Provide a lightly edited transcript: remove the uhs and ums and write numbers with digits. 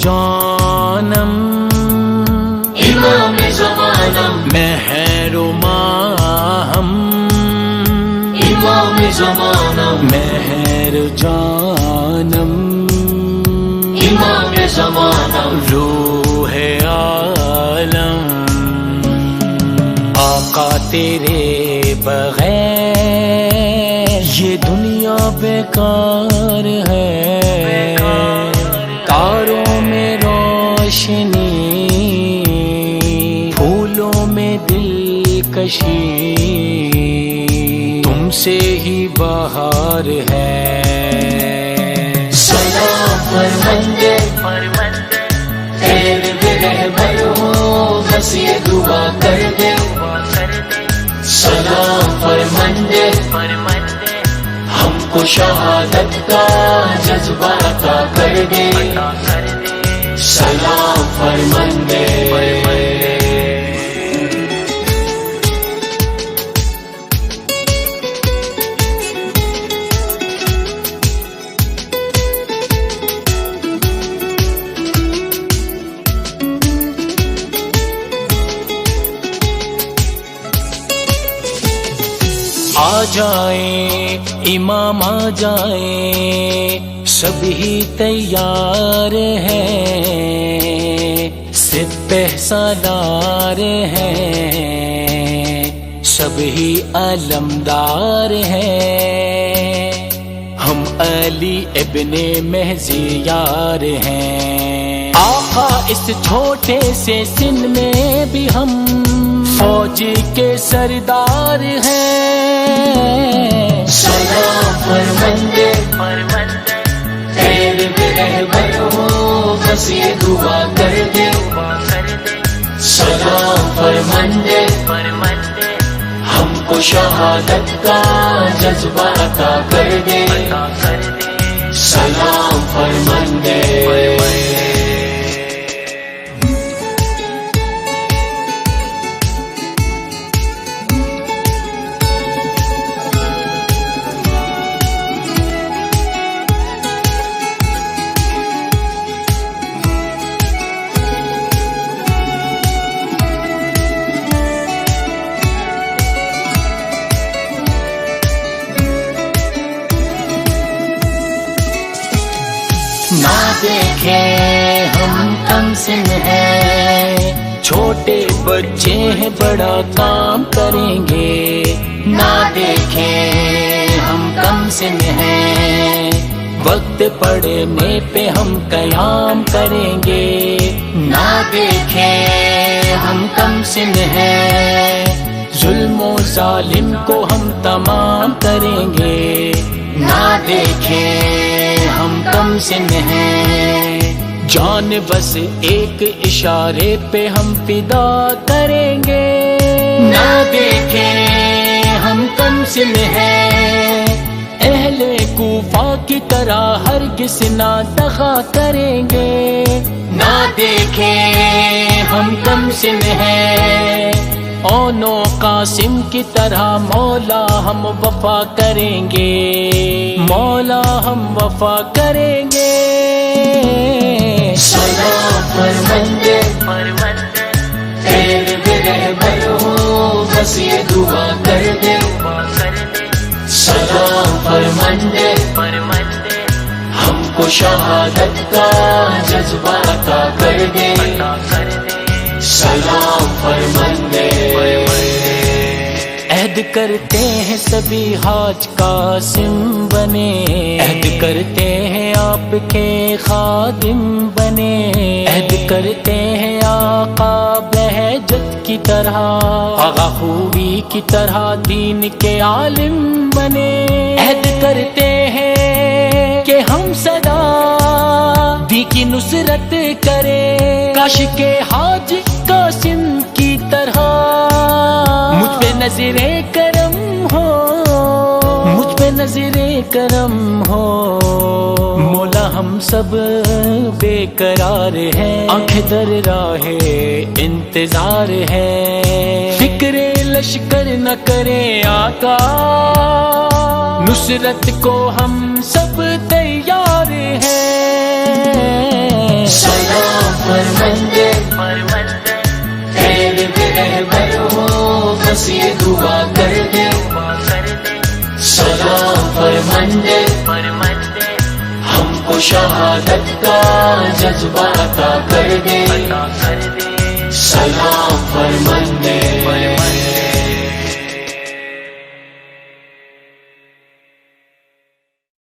جانم امام زمانم مہر و ماہم امام زمانم مہر جانم امام زمانم روح عالم آقا تیرے بغیر یہ دنیا بیکار ہے تاروں میں روشنی پھولوں میں دلکشی تم سے ہی بہار ہے سلام فرمندے تیرے رہبر ہو بس یہ دعا کر دے سلام فرمندے ہم کو شہادت کا جذبہ عطا کر دے سلام فرمندے آ جائیں امام آ جائیں سب ہی تیار ہیں سپہ سالار ہیں سب ہی علمدار ہیں ہم علی ابن مہزی یار ہیں آقا اس چھوٹے سے سن میں بھی ہم فوج کے سردار ہیں سلام فرمندے تیرے رہبر ہو بس یہ دعا کر دے سلام فرمندے ہم کو شہادت کا جذبہ عطا کر دے سلام فرمندے نہ دیکھیں ہم کم سن ہیں چھوٹے بچے ہیں بڑا کام کریں گے نہ دیکھیں ہم کم سن ہیں وقت پڑنے پہ ہم قیام کریں گے نہ دیکھیں ہم کم سن ہیں ظلم و ظالم کو ہم تمام کریں گے نہ دیکھیں ہم کم سن ہیں جان بس ایک اشارے پہ ہم فدا کریں گے نہ دیکھیں ہم کم سن ہیں اہل کوفہ کی طرح ہرگز نہ دغا کریں گے نہ دیکھیں ہم کم سن ہیں اونو قاسم کی طرح مولا ہم وفا کریں گے مولا ہم وفا کریں گے سلام فرمندے تیرے رہبر ہو بس یہ دعا کر دے سلام فرمندے ہم کو شہادت کا جذبہ عطا کر دے سلام فرمندے عہد کرتے ہیں سبھی حاج قاسم بنے عہد کرتے ہیں آپ کے خادم بنے عہد کرتے ہیں آقا بہجت کی طرح آغا خوبی کی طرح دین کے عالم بنے عہد کرتے ہیں کہ ہم سدا دی کی نصرت کریں کاش کے حاج قاسم کی طرح مجھ پہ نظر کرم ہو مجھ پہ نظر کرم ہو مولا ہم سب بے قرار ہیں آنکھ در راہ انتظار ہے فکر لشکر نہ کرے آقا نصرت کو ہم سب تیار ہیں فرمندے خیر میں رہبر ہو بس یہ دعا کر دے سلام فرمندے ہم کو شہادت کا جذبہ عطا کر دے سلام فرمندے